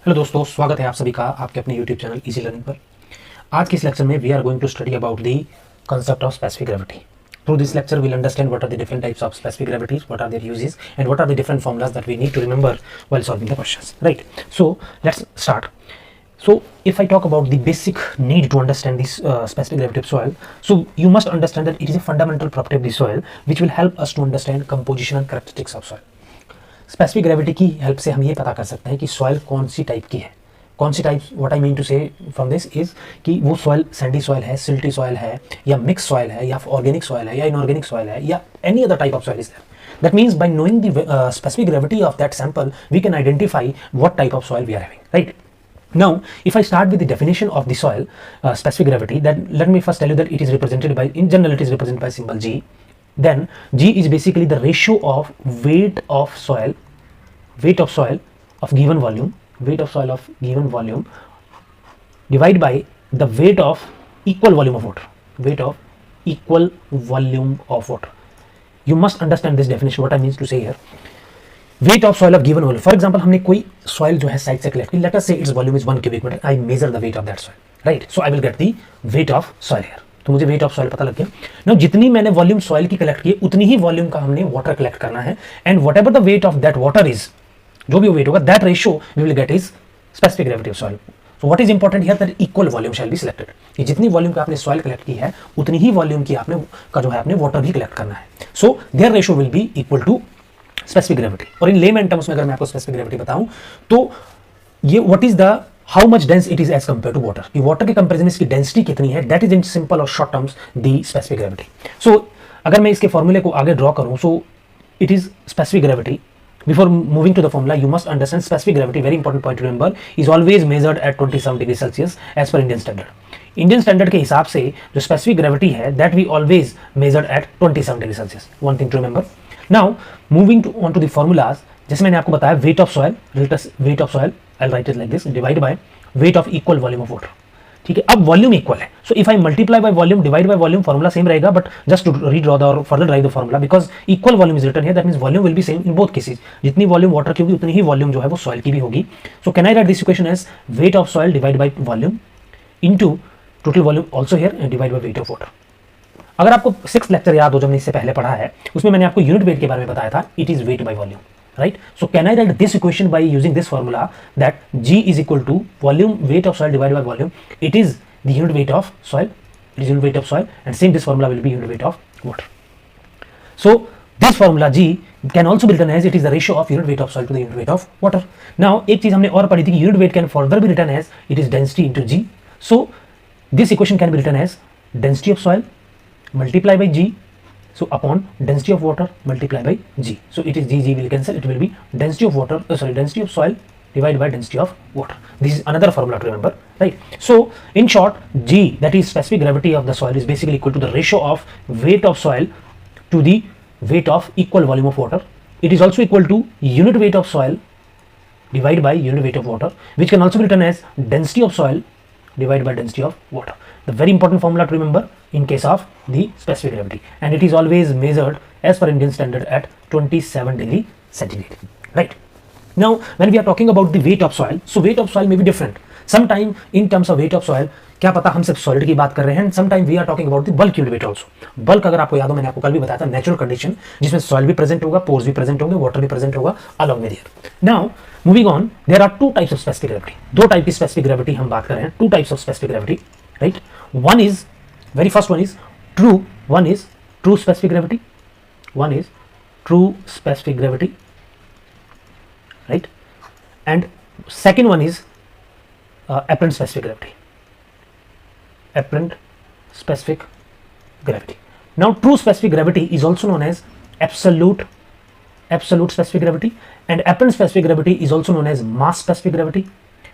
Hello दोस्तों, स्वागत है आप सभी का आपके अपने यूट्यूब चैनल इजी लर्निंग पर। आज के इस लेक्चर में we are going to study about the concept of specific gravity. Through this lecture, we'll understand what are the different types of specific gravities, what are their uses, and what are the different formulas that we need to remember while solving the questions. Right? So let's start. So if I talk about the basic need to understand this specific gravity of soil, so you must understand that it is a fundamental property of the soil which will help us to understand composition and characteristics of soil. Specific gravity की help से हम ये पता कर सकते हैं कि soil कौन सी टाइप की है, कौन सी type. What I mean to say from this is कि वो सॉइल सैंडी सॉइल है, सिल्टी सॉइल है, या मिक्स सॉइल है, या ऑर्गेनिक सॉइल है, या इनऑर्गेनिक सॉइल है, या any other type of soil is there. That means by knowing the specific gravity of that sample, we can identify what type of soil we are having, right? Now, if I start with the definition of the soil specific gravity, then let me first tell you that it is represented by, in general, it is represented by symbol G. Then G is basically the ratio of weight of soil of given volume, divided by the weight of equal volume of water. You must understand this definition, what I mean to say here. Weight of soil of given volume. For example, हमने कोई soil जो है side से collect की, let us say its volume is 1 cubic meter. I measure the weight of that soil, right? So I will get the weight of soil here. तो मुझे wait of soil पता लग गया। Now जितनी मैंने volume soil की collect की उतनी ही वॉल्यूम का हमने वाटर कलेक्ट करना है, and whatever the weight of that water is, जो भी वेट होगा, that ratio we will get is specific gravity of soil. So what is important here, that equal volume shall be selected, कि जितनी volume का आपने soil collect की है उतनी ही वॉल्यूम की आपने का जो है आपने वाटर भी कलेक्ट करना है। So there ratio will be equal to specific gravity. और इन लेमैन टर्म्स में अगर मैं आपको स्पेसिफिक ग्रेविटी बताऊं तो ये what is the how much dense it is as compare to water, कि वाटर के कंपेरिजन में इसकी डेंसिटी कितनी है, दैट इज इन सिंपल और short terms the specific gravity. So अगर मैं इसके फॉर्मूले को आगे ड्रॉ करूं, so it is specific gravity. Before moving to the formula, you must understand specific gravity, very important point to remember, is always measured at 27 degrees Celsius as per Indian standard. Indian standard के हिसाब से जो specific gravity है, that we always measured at 27 degrees Celsius. One thing to remember. Now, moving on to the formulas, जैसे मैंने आपको बताया weight of soil, I'll write it like this, divided by weight of equal volume of water. ठीक है, अब volume equal है, so if I multiply by volume divide by volume, formula same रहेगा, but just to redraw the और further drive the formula, because equal volume is written here, that means volume will be same in both cases. जितनी volume water की होगी उतनी ही volume जो है वो soil की भी होगी। So can I write this equation as weight of soil divide by volume into total volume also here and divide by weight of water. अगर आपको 6th लेक्चर याद हो जो हमने इससे पहले पढ़ा है, उसमें मैंने आपको यूनिट वेट के बारे में बताया था, it is weight by volume, right? So can I write this equation by using this formula, that G is equal to volume weight of soil divided by volume. It is the unit weight of soil, and same this formula will be unit weight of water. So this formula G can also be written as, it is the ratio of unit weight of soil to the unit weight of water. Now एक चीज हमने और पढ़ी थी कि unit weight can further be written as, it is density into G. So this equation can be written as density of soil multiply by G, so upon density of water multiply by G. So it is G will cancel, it will be density of water, density of soil divided by density of water. This is another formula to remember, right? So in short, G, that is specific gravity of the soil, is basically equal to the ratio of weight of soil to the weight of equal volume of water. It is also equal to unit weight of soil divided by unit weight of water, which can also be written as density of soil divided by density of water. The very important formula to remember in case of the specific gravity, and it is always measured as per Indian standard at 27 degree centigrade, right? Now when we are talking about the weight of soil, so weight of soil may be different. Sometime in terms of weight of soil, क्या पता हम सिर्फ solid की बात कर रहे हैं, sometime we are talking about the bulk unit weight also. Bulk अगर आपको याद हो, मैंने आपको कल भी बताया था, नेचुरल कंडीशन जिसमें सॉइल भी प्रेजेंट होगा, पोर्स भी प्रेजेंट होंगे, वाटर भी प्रेजेंट होगा along with here. Now moving on, there are two types of specific gravity. दो टाइप की स्पेसिफिक ग्रेविटी हम बात कर रहे हैं, two types of specific gravity, right? One is, very first one is true specific gravity, right? And second one is apparent specific gravity. Now true specific gravity is also known as absolute specific gravity, and apparent specific gravity is also known as mass specific gravity.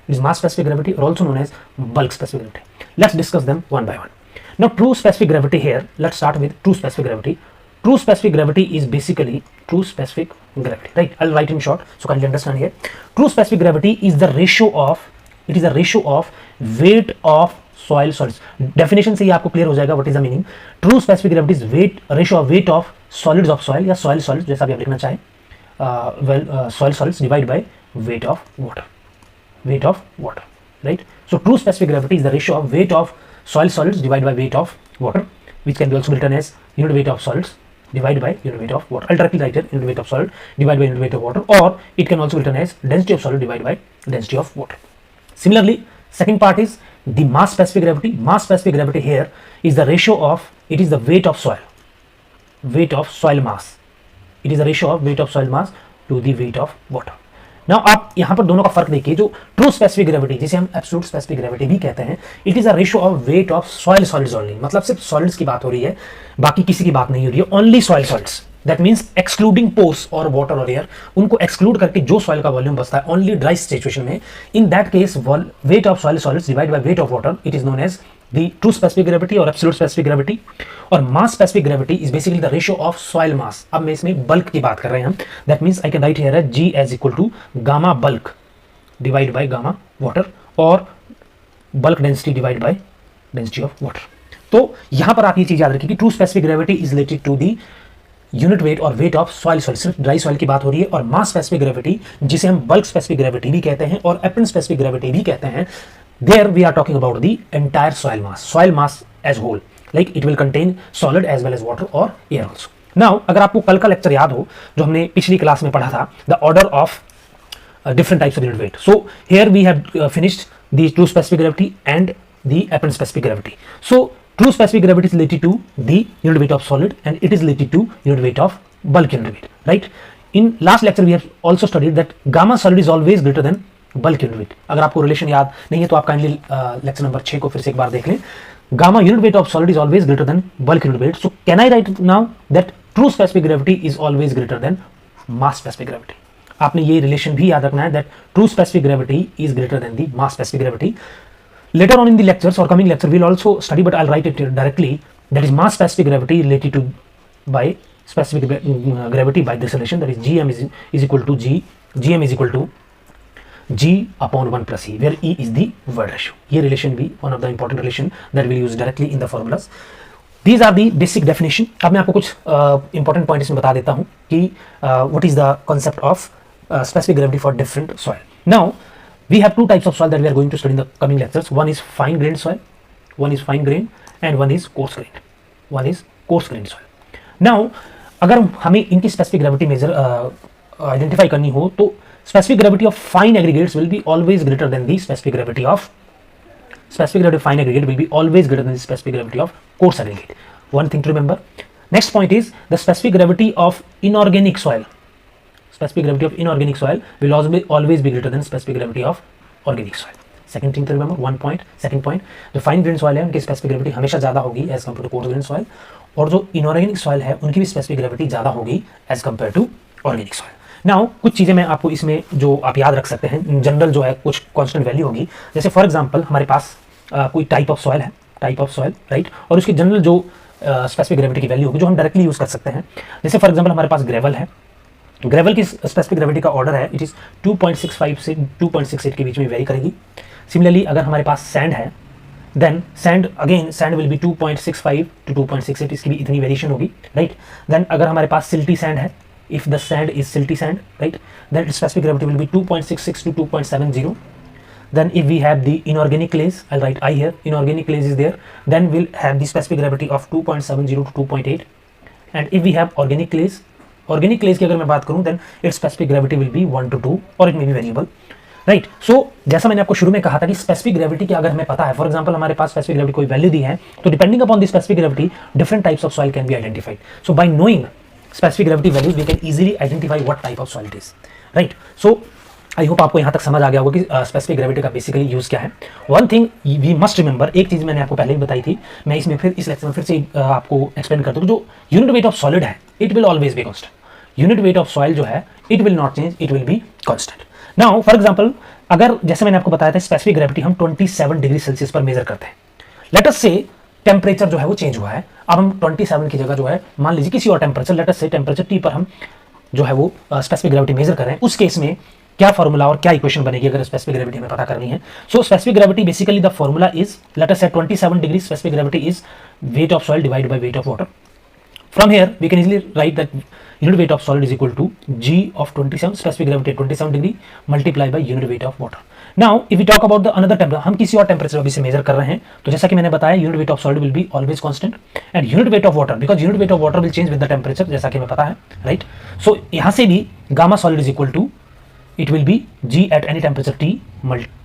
It is mass specific gravity, or also known as bulk specific gravity. Let's discuss them one by one. Now true specific gravity, here let's start with true specific gravity. True specific gravity is basically true specific gravity, right? I'll write in short so kindly understand here. True specific gravity is the ratio of weight of soil solids. Definition से ही आपको clear हो जाएगा what is the meaning. True specific gravity is ratio of weight of solids of soil, या soil solids जैसा भी आप लिखना चाहें, soil solids divided by weight of water. weight of water, right? So true specific gravity is the ratio of weight of soil solids divided by weight of water, which can be also written as unit weight of solids divided by unit weight of water. I'll directly write it unit weight of solid divided by unit weight of water, or it can also be written as density of solid divided by density of water. Similarly, second part is the mass specific gravity. Mass specific gravity here is the ratio of, it is the weight of soil mass. It is the ratio of weight of soil mass to the weight of water. Now आप यहाँ पर दोनों का फर्क देखिए, जो true specific gravity जिसे हम एब्सोल्यूट स्पेसिफिक ग्रेविटी भी कहते हैं, it is a ratio of weight of soil solids only, मतलब सिर्फ सॉलिड्स की बात हो रही है, बाकी किसी की बात नहीं हो रही है, only soil solids, that means excluding pores और वाटर और एयर, उनको एक्सक्लूड करके जो सॉइल का वॉल्यूम बचता है ओनली ड्राई सिचुएशन में, in that case weight of soil solids divide by weight of water, it is known as the true specific gravity और absolute specific gravity. और mass specific gravity is basically the ratio of soil mass. अब मैं इसमें bulk की बात कर रहे हैं हम, that means I can write here G as equal to gamma bulk divided by gamma water और bulk density divided by density of water. तो यहां पर आप ये चीज याद रखिए कि true specific gravity is related to the unit weight और वेट ऑफ सॉइल सॉइल, सिर्फ ड्राई सॉइल की बात हो रही है, और मास स्पेसिफिक ग्रेविटी जिसे हम बल्क स्पेसिफिक ग्रेविटी भी कहते हैं और एपरेंट स्पेसिफिक ग्रेविटी भी कहते हैं, there we are talking about the entire soil mass as whole, like it will contain solid as well as water or air also. Now अगर आपको कल का लेक्चर याद हो जो हमने पिछली क्लास में पढ़ा था, the order of different types of unit weight. So here we have finished the true specific gravity and the apparent specific gravity. So true specific gravity is related to the unit weight of solid and it is related to unit weight of bulk unit weight, right? In last lecture we have also studied that gamma solid is always greater than bulk unit weight. अगर आपको relation याद नहीं है तो आप kindly lecture number 6 को फिर से एक बार देख लें. Gamma unit weight of solid is always greater than bulk unit weight. So can I right now that true specific gravity is always greater then mass specific gravity. आपने ये relation भी याद रखना है that true specific gravity is greater than the mass specific gravity. Later on in the lectures or coming lecture we'll also study, but I'll write it directly, that is mass specific gravity related to by specific gravity by this relation, that is gm is equal to gm is equal to G upon 1 plus E, where E is the void ratio. ये relation भी one of the important relation that we'll use directly in the formulas. These are the basic definition. अब मैं आपको कुछ important points में बता देता हूँ कि what is the concept of specific gravity for different soil. Now we have two types of soil that we are going to study in the coming lectures. One is fine grained soil, one is fine grained, and one is coarse grained. One is coarse grained soil. Now अगर हमें इनकी specific gravity measure identify करनी हो तो specific gravity of fine aggregates will be always greater than the specific gravity of fine aggregate will be always greater than the specific gravity of coarse aggregate. One thing to remember. Next point is the specific gravity of inorganic soil. Specific gravity of inorganic soil will always be greater than specific gravity of organic soil. Second thing to remember. One point. Second point. जो fine grained soil है उनकी specific gravity हमेशा ज़्यादा होगी as compared to coarse grained soil, और जो inorganic soil है उनकी भी specific gravity ज़्यादा होगी as compared to organic soil. Now कुछ चीज़ें मैं आपको इसमें जो आप याद रख सकते हैं, जनरल जो है कुछ कांस्टेंट वैल्यू होगी. जैसे फॉर एग्जांपल हमारे पास कोई टाइप ऑफ सॉइल है, राइट, और उसकी जनरल जो स्पेसिफिक ग्रेविटी की वैल्यू होगी जो हम डायरेक्टली यूज़ कर सकते हैं. जैसे फॉर एग्जांपल हमारे पास ग्रेवल है, ग्रेवल की स्पेसिफिक ग्रेविटी का ऑर्डर है इट इज़ 2.65 से 2.68 के बीच में वेरी करेगी. सिमिलरली अगर हमारे पास सैंड है then sand will be 2.65 to 2.68, इसकी भी इतनी वेरिएशन होगी, राइट. देन अगर हमारे पास सिल्टी सैंड है, if the sand is silty sand, right, then its specific gravity will be 2.66 to 2.70. Then if we have the inorganic clays, I'll write I here, inorganic clays is there, then we'll have the specific gravity of 2.70 to 2.8. And if we have organic clays की अगर मैं बात करूं then its specific gravity will be 1 to 2 or it may be variable, right. So जैसा मैंने आपको शुरू में कहा था कि specific gravity की अगर हमें पता है, for example हमारे पास specific gravity कोई वैल्यू दी है, तो depending upon the specific gravity different types of soil can be identified. So by knowing specific gravity values we can easily identify what type of soil it is, right. So I hope आपको यहाँ तक समझ आ गया होगा कि specific gravity का basically use क्या है. One thing we must remember, एक चीज़ मैंने आपको पहले ही बताई थी, मैं इसमें फिर इस लेक्चर में फिर से आपको एक्सप्लेन करता हूँ. जो यूनिट वेट ऑफ सॉलिड है it will always be constant. Unit weight of soil जो है it will not change, it will be constant. Now for example अगर जैसे मैंने आपको बताया था स्पेसिफिक ग्रेविटी हम 27 डिग्री सेल्सियस पर मेजर करते हैं. लेट अस से टेम्परेचर जो है वो चेंज हुआ है, अब हम 27 की जगह जो है मान लीजिए किसी और टेम्परेचर, लेट अस से टेम्परेचर T पर हम जो है वो स्पेसिफिक ग्रेविटी मेजर कर रहे हैं. उस केस में क्या फॉर्मूला और क्या इक्वेशन बनेगी अगर स्पेसिफिक ग्रेविटी हमें पता करनी है. So specific gravity basically the formula is, let us say 27 degree specific gravity is weight of soil divided by weight of water. From here we can easily write that unit weight of solid is equal to G of 27, specific gravity at 27 degree multiplied by unit weight of water. Now if we talk about the another temperature, हम किसी और temperature अभी से major कर रहे हैं, तो जैसा कि मैंने बताया unit weight of solid will be always constant and unit weight of water, because unit weight of water will change with the temperature, जैसा कि हमें पता है, राइट। सो यहां से भी gamma solid is equal to, it will be G at any temperature T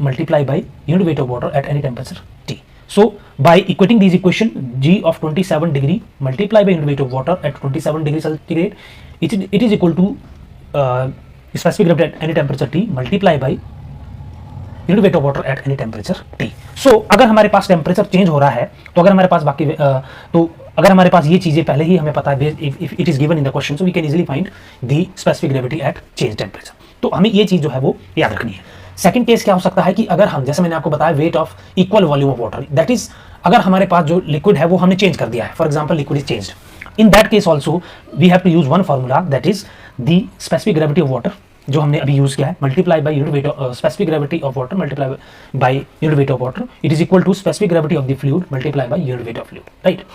multiply by unit weight of water at any temperature T. So by equating these equation, G of 27 degree multiply by unit weight of water at 27 degree centigrade, it is equal to specific gravity at any temperature T multiply by unit weight of water at any temperature T. So अगर हमारे पास temperature change हो रहा है, तो अगर हमारे पास बाकी तो अगर हमारे पास ये चीजें पहले ही हमें पता है, if it is given in the question, so we can easily find the specific gravity at change temperature. तो हमें ये चीज जो है वो याद रखनी है। सेकंड केस क्या हो सकता है कि अगर हम, जैसे मैंने आपको बताया, weight of equal volume of water, that is अगर हमारे पास जो लिक्विड है वो हमने चेंज कर दिया है, for example liquid is changed, in that case also we have to use one formula, that is the specific gravity of water, जो हमने अभी यूज किया है, multiply by unit weight of specific gravity of water multiply by unit weight of water, it is equal to specific gravity of the fluid multiply by unit weight of fluid, right.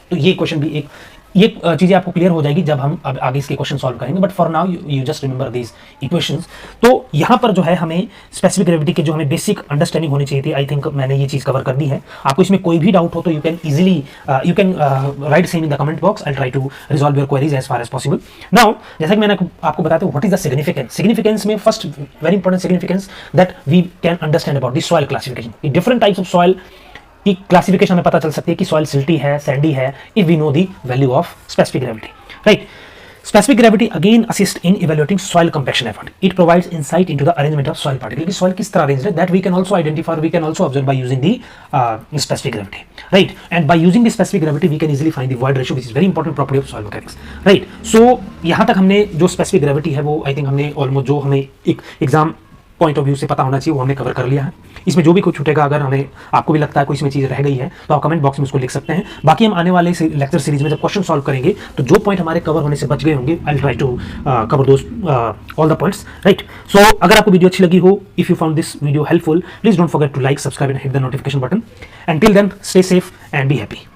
तो ये question भी एक, ये चीजें आपको clear हो जाएगी जब हम अब आगे इसके क्वेश्चन सॉल्व करेंगे, but for now you just remember these equations. तो यहाँ पर जो है हमें स्पेसिफिक ग्रेविटी के जो हमें बेसिक अंडरस्टैंडिंग होनी चाहिए थी, आई थिंक मैंने ये चीज कवर कर दी है। आपको इसमें कोई भी डाउट हो तो you can easily you can write same in the comment box, I try to resolve your queries as far as possible. Now जैसा कि मैंने आपको बताया, what is the significance, significance में first very important significance that we can understand about the soil classification, different types of soil की classification हमें पता चल सकती है कि सॉइल सिल्टी है, सैंडी है, if we know the value of specific gravity, right. Specific gravity again assist in evaluating soil compaction effort, it provides insight into the arrangement of soil particle, कि soil किस तरह arranged है, that we can also identify, we can also observe by using the specific gravity, right. And by using the specific gravity we can easily find the void ratio, which is very important property of soil mechanics, right. So यहां तक हमने जो specific gravity है वो I think हमने almost, जो हमें एक एग्जाम पॉइंट ऑफ व्यू से पता होना चाहिए वो हमने कवर कर लिया है। इसमें जो भी कुछ छूटेगा, अगर हमें आपको भी लगता है कोई इसमें चीज़ रह गई है, तो आप कमेंट बॉक्स में उसको लिख सकते हैं। बाकी हम आने वाले लेक्चर सीरीज में जब क्वेश्चन सॉल्व करेंगे, तो जो पॉइंट हमारे कवर होने से बच गए होंगे, I try to cover those all the points, right. So अगर आपको वीडियो अच्छी लगी हो, if you found this video helpful, please don't forget to like, subscribe and hit the notification button, and till then stay safe and be happy.